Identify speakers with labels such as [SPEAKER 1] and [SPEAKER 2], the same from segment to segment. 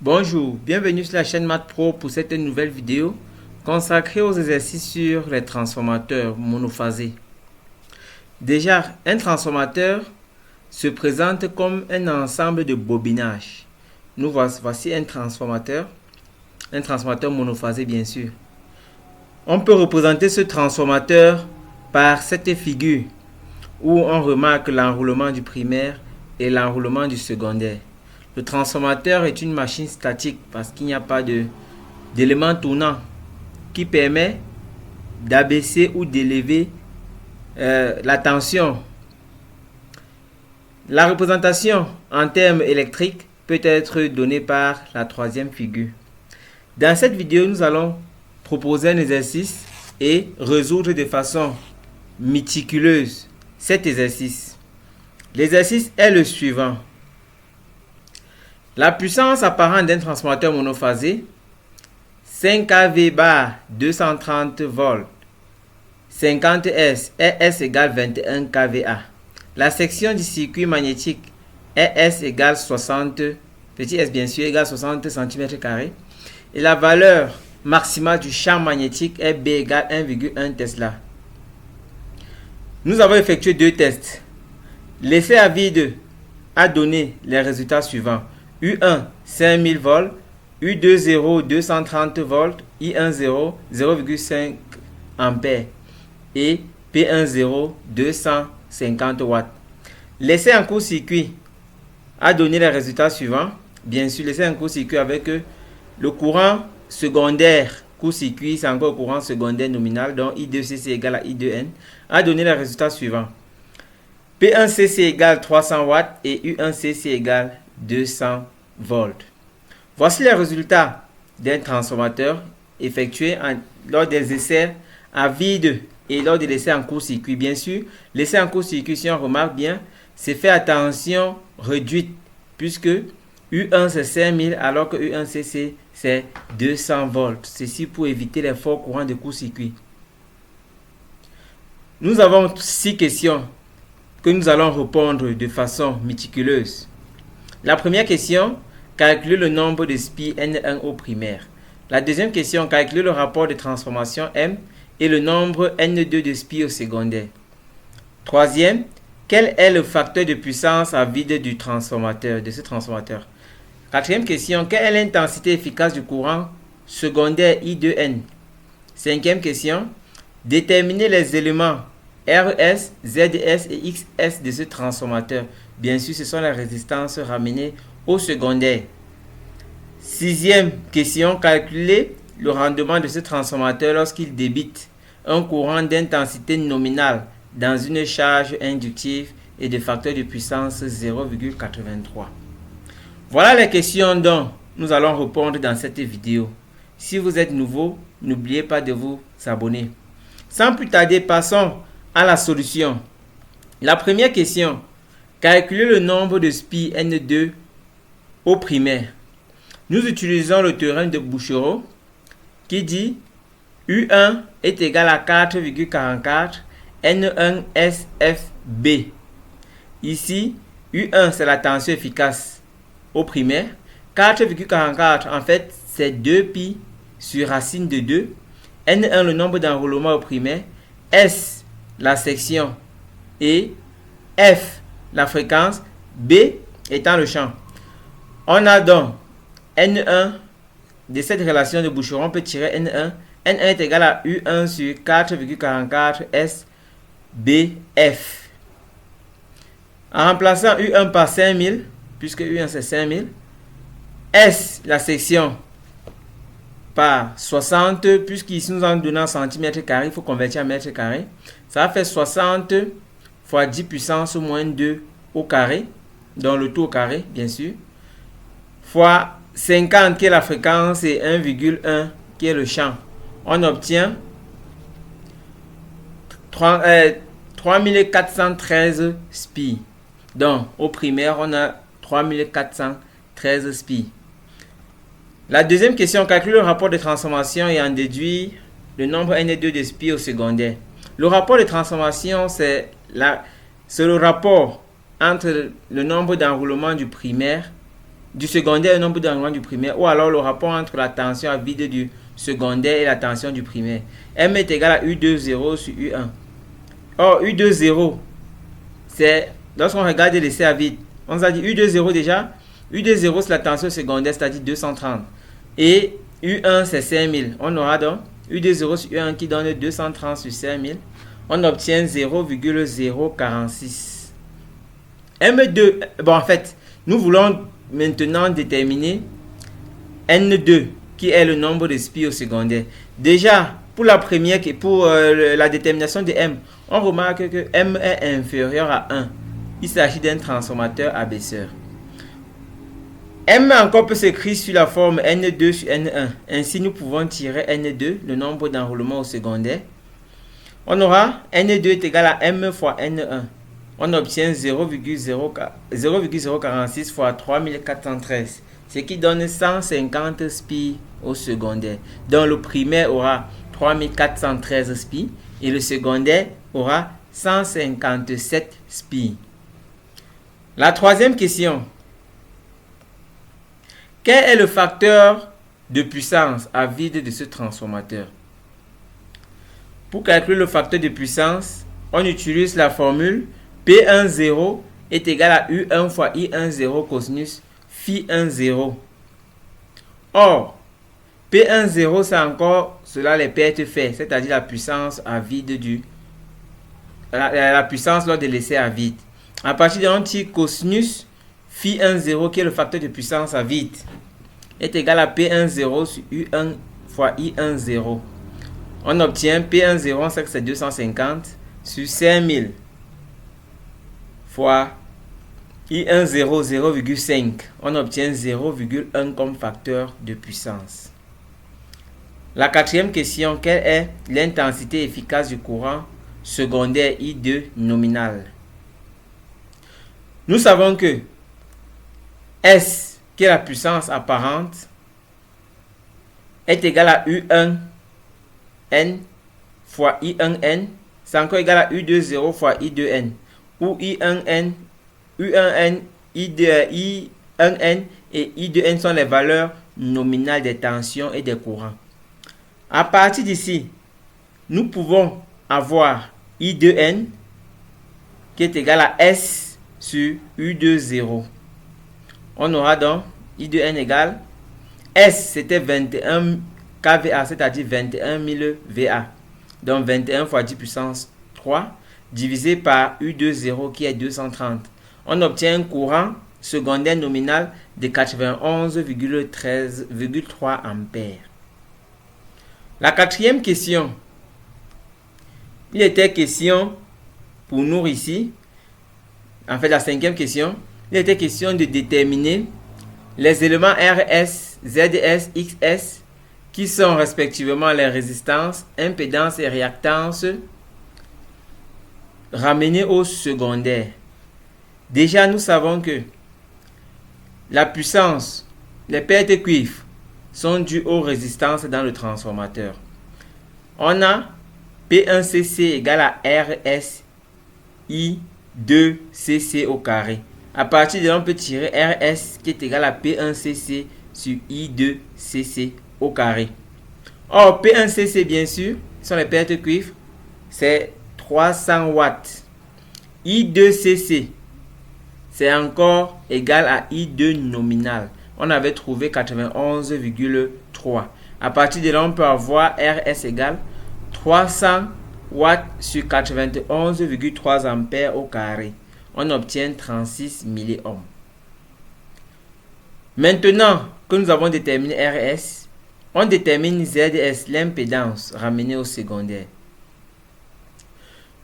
[SPEAKER 1] Bonjour, bienvenue sur la chaîne Math Pro pour cette nouvelle vidéo consacrée aux exercices sur les transformateurs monophasés. Déjà, un transformateur se présente comme un ensemble de bobinages. Voici un transformateur monophasé bien sûr. On peut représenter ce transformateur par cette figure où on remarque l'enroulement du primaire et l'enroulement du secondaire. Le transformateur est une machine statique parce qu'il n'y a pas d'élément tournant qui permet d'abaisser ou d'élever la tension. La représentation en termes électriques peut être donnée par la troisième figure. Dans cette vidéo, nous allons proposer un exercice et résoudre de façon méticuleuse cet exercice. L'exercice est le suivant. La puissance apparente d'un transformateur monophasé, 5 kV bar 230 volts, 50 S, est S égale 21 kVA. La section du circuit magnétique est S égale 60, petit s bien sûr, égale 60 cm². Et la valeur maximale du champ magnétique est B égale 1,1 Tesla. Nous avons effectué deux tests. L'essai à vide a donné les résultats suivants. U1 5000 volts, U2 230 volts, I1 0,5 ampères et P1 250 watts. L'essai en court-circuit a donné les résultats suivants. Bien sûr, l'essai en court-circuit avec le courant secondaire court-circuit, c'est encore le courant secondaire nominal, donc I2CC égale à I2N, a donné les résultats suivants. P1CC égale 300 watts et U1CC égale 200 volts. Voici les résultats d'un transformateur effectué lors des essais à vide et lors de l'essai en court-circuit. Bien sûr, l'essai en court-circuit, si on remarque bien, c'est fait à tension réduite puisque U1 c'est 5000 alors que U1CC c'est 200 volts. Ceci pour éviter les forts courants de court-circuit. Nous avons 6 questions que nous allons répondre de façon méticuleuse. La première question, calculer le nombre de SPI N1 au primaire. La deuxième question, calculer le rapport de transformation M et le nombre N2 de SPI au secondaire. Troisième, quel est le facteur de puissance à vide de ce transformateur. Quatrième question, quelle est l'intensité efficace du courant secondaire I2N. Cinquième question, déterminer les éléments RS, ZS et XS de ce transformateur. Bien sûr, ce sont les résistances ramenées au secondaire. Sixième question, calculer le rendement de ce transformateur lorsqu'il débite un courant d'intensité nominale dans une charge inductive et de facteur de puissance 0,83. Voilà les questions dont nous allons répondre dans cette vidéo. Si vous êtes nouveau, n'oubliez pas de vous abonner. Sans plus tarder, passons à la solution. La première question, calculer le nombre de SPI N2 au primaire. Nous utilisons le théorème de Bouchereau qui dit U1 est égal à 4,44 N1 SFB. Ici, U1 c'est la tension efficace au primaire. 4,44 en fait c'est 2pi sur racine de 2. N1 le nombre d'enroulements au primaire. S la section et F la fréquence, B étant le champ. On a donc N1 de cette relation de Boucheron, on peut tirer N1. N1 est égal à U1 sur 4,44 SBF. En remplaçant U1 par 5000, puisque U1 c'est 5000, S la section par 60, puisqu'ici nous en donnant centimètres carrés, il faut convertir en mètres carrés. Ça fait 60 fois 10 puissance moins 2 au carré, dans le tout au carré, bien sûr, fois 50 qui est la fréquence et 1,1 qui est le champ. On obtient 3413 SPI. Donc, au primaire, on a 3413 SPI. La deuxième question, calculer le rapport de transformation et en déduire le nombre N2 de SPI au secondaire. Le rapport de transformation, c'est le rapport entre le nombre d'enroulements du primaire du secondaire et le nombre d'enroulements du primaire, ou alors le rapport entre la tension à vide du secondaire et la tension du primaire. M est égal à U20 sur U1. Or, U20, c'est lorsqu'on regarde l'essai à vide. On nous a dit U20 déjà. U20, c'est la tension secondaire, c'est-à-dire 230. Et U1, c'est 5000. On aura donc U20 sur U1 qui donne 230 sur 5000. On obtient 0,046. M2, bon, en fait, nous voulons maintenant déterminer N2, qui est le nombre de SPI au secondaire. Déjà, pour la première, pour la détermination de M, on remarque que M est inférieur à 1. Il s'agit d'un transformateur abaisseur. M encore peut s'écrire sur la forme N2 sur N1. Ainsi, nous pouvons tirer N2, le nombre d'enroulements au secondaire. On aura N2 est égal à M fois N1. On obtient 0,046 fois 3413, ce qui donne 150 SPI au secondaire. Donc le primaire aura 3413 SPI et le secondaire aura 157 SPI. La troisième question. Quel est le facteur de puissance à vide de ce transformateur? Pour calculer le facteur de puissance, on utilise la formule P10 est égal à U1 fois I10 cosinus Phi10. Or, P10 c'est encore cela les pertes faites, c'est-à-dire la puissance à vide la puissance lors de l'essai à vide. À partir de l'anti cosinus Phi10 qui est le facteur de puissance à vide est égal à P10 sur U1 fois I10. On obtient P10, on sait que c'est 250 sur 5000 fois I10 0,5. On obtient 0,1 comme facteur de puissance. La quatrième question, quelle est l'intensité efficace du courant secondaire I2 nominal? Nous savons que S, qui est la puissance apparente, est égal à U1N fois I1N. C'est encore égal à U20 fois I2N. Où I1N, U1N, I1N et I2N sont les valeurs nominales des tensions et des courants. À partir d'ici, nous pouvons avoir I2N qui est égal à S sur U20. On aura donc I2N égale S, c'était 21 kVA, c'est-à-dire 21 000 VA. Donc 21 fois 10 puissance 3 divisé par U20 qui est 230. On obtient un courant secondaire nominal de 91,3 ampères. La quatrième question. Il était question pour nous ici, en fait la cinquième question, il était question de déterminer les éléments RS, ZS, XS qui sont respectivement les résistances, impédances et réactances ramenées au secondaire. Déjà, nous savons que la puissance, les pertes cuivre sont dues aux résistances dans le transformateur. On a P1CC égale à RSI2CC au carré. À partir de là, on peut tirer RS qui est égal à P1CC sur I2CC au carré. Or, P1CC, bien sûr, sont les pertes cuivre, c'est 300 watts. I2CC, c'est encore égal à I2 nominal. On avait trouvé 91,3. À partir de là, on peut avoir RS égale 300 watts sur 91,3 ampères au carré. On obtient 36 milliohms. Maintenant que nous avons déterminé RS, on détermine ZS, l'impédance ramenée au secondaire.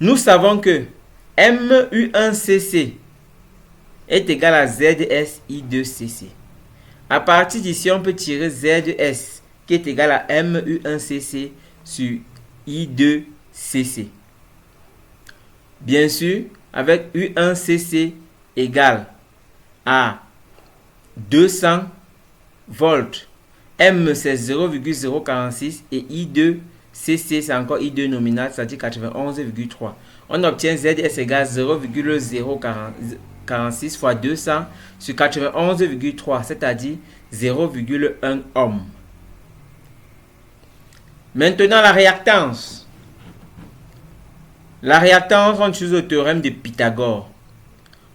[SPEAKER 1] Nous savons que MU1CC est égal à ZS I2CC. À partir d'ici, on peut tirer ZS qui est égal à MU1CC sur I2CC. Bien sûr, avec U1CC égale à 200 volts. M c'est 0,046 et I2CC c'est encore I2 nominal, c'est-à-dire 91,3. On obtient ZS égale 46 fois 200 sur 91,3, c'est-à-dire 0,1 ohm. Maintenant, la réactance. La réactance, on utilise le théorème de Pythagore.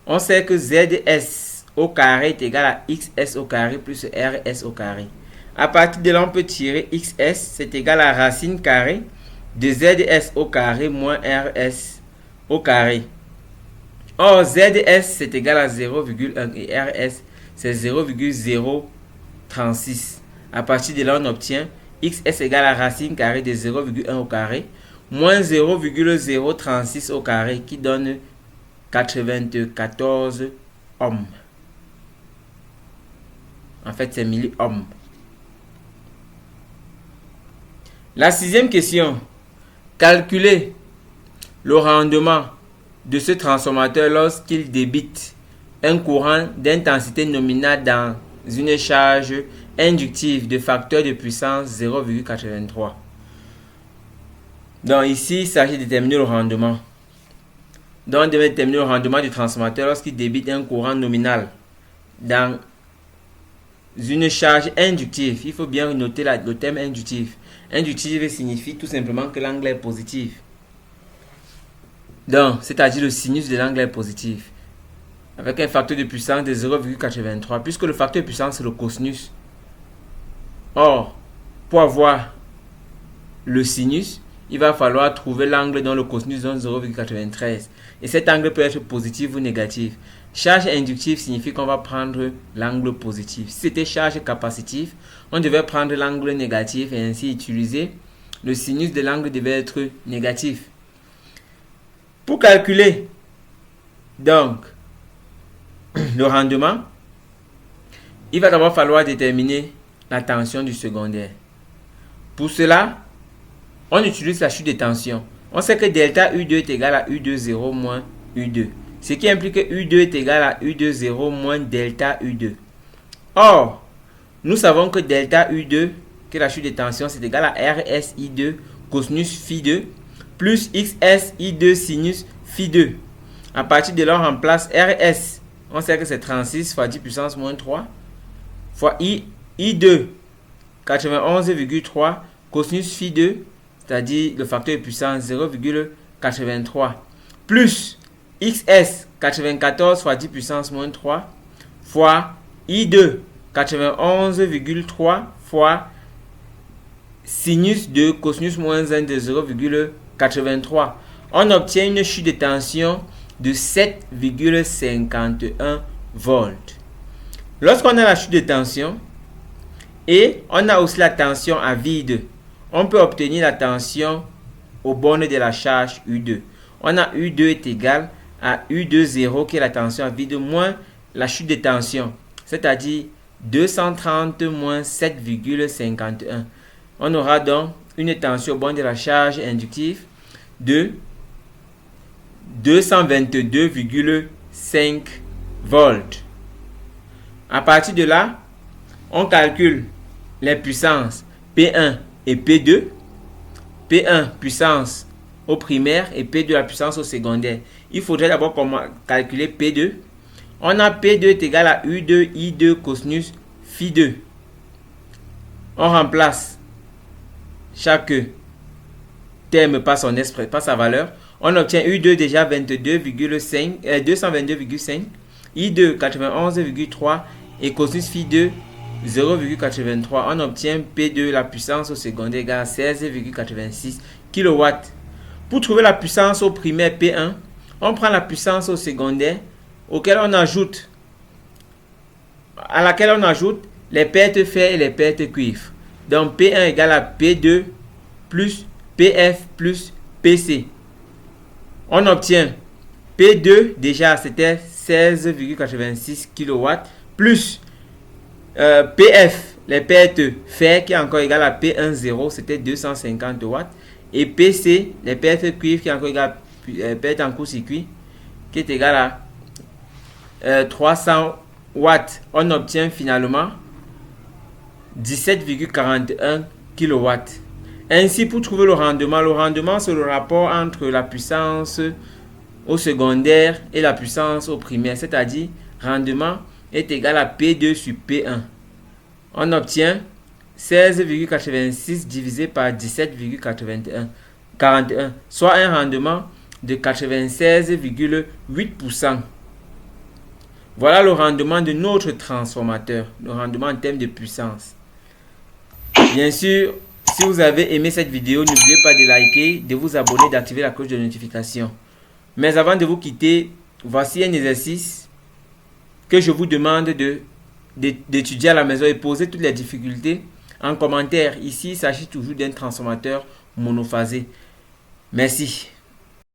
[SPEAKER 1] On sait que ZS au carré est égal à XS au carré plus RS au carré. À partir de là, on peut tirer XS, c'est égal à racine carrée de ZS au carré moins RS au carré. Or, ZS, c'est égal à 0,1 et RS, c'est 0,036. À partir de là, on obtient XS égale à racine carrée de 0,1 au carré moins 0,036 au carré qui donne 94 ohms. En fait, c'est milliohms. La sixième question. Calculer le rendement de ce transformateur lorsqu'il débite un courant d'intensité nominale dans une charge inductive de facteur de puissance 0,83. Donc ici, il s'agit de déterminer le rendement. Donc on devait déterminer le rendement du transformateur lorsqu'il débite un courant nominal dans une charge inductive. Il faut bien noter le terme inductif. Inductive signifie tout simplement que l'angle est positif. Donc, c'est-à-dire le sinus de l'angle est positif. Avec un facteur de puissance de 0,83. Puisque le facteur de puissance, c'est le cosinus. Or, pour avoir le sinus, il va falloir trouver l'angle dont le cosinus donne 0,93. Et cet angle peut être positif ou négatif. Charge inductive signifie qu'on va prendre l'angle positif. Si c'était charge capacitive, on devait prendre l'angle négatif et ainsi utiliser le sinus de l'angle devait être négatif. Pour calculer donc le rendement, il va d'abord falloir déterminer la tension du secondaire. Pour cela, on utilise la chute de tension. On sait que delta U2 est égal à U20 moins U2. Ce qui implique que U2 est égal à U20 moins delta U2. Or, nous savons que delta U2, que la chute de tension, c'est égal à RSI2 cosinus phi2 plus XSI2 sinus phi2. À partir de là, on remplace RS. On sait que c'est 36 fois 10 puissance moins 3 fois I2, 91,3 cosinus phi2, c'est-à-dire le facteur de puissance 0,83 plus XS 94 fois 10 puissance moins 3 fois I2 91,3 fois sinus de cosinus moins 1 de 0,83. On obtient une chute de tension de 7,51 volts. Lorsqu'on a la chute de tension et on a aussi la tension à vide, on peut obtenir la tension aux bornes de la charge U2. On a U2 est égal à U20 qui est la tension à vide moins la chute de tension, c'est-à-dire 230 moins 7,51. On aura donc une tension aux bornes de la charge inductive de 222,5 volts. À partir de là, on calcule les puissances P1 et P2. P1 puissance au primaire et P2 la puissance au secondaire. Il faudrait d'abord calculer P2. On a P2 est égal à U2 I2 cosinus phi2. On remplace chaque terme par sa valeur. On obtient U2 déjà 222,5, I2 91,3 et cosinus phi2 0,83. On obtient P2 la puissance au secondaire égale à 16,86 kW. Pour trouver la puissance au primaire P1, on prend la puissance au secondaire à laquelle on ajoute les pertes fer et les pertes cuivre. Donc P1 égale à P2 plus PF plus PC. On obtient P2, déjà c'était 16,86 kW, plus PF, les pertes fer qui est encore égal à P10, c'était 250 watts. Et PC, les pertes cuivre qui est encore égal à perte en court-circuit, qui est égal à 300 watts. On obtient finalement 17,41 kW. Ainsi, pour trouver le rendement c'est le rapport entre la puissance au secondaire et la puissance au primaire, c'est-à-dire rendement est égal à P2 sur P1. On obtient 16,86 divisé par 17,41, soit un rendement de 96,8%. Voilà le rendement de notre transformateur, le rendement en termes de puissance. Bien sûr, si vous avez aimé cette vidéo, n'oubliez pas de liker, de vous abonner, d'activer la cloche de notification. Mais avant de vous quitter, voici un exercice que je vous demande d'étudier à la maison et poser toutes les difficultés en commentaire. Ici, il s'agit toujours d'un transformateur monophasé. Merci.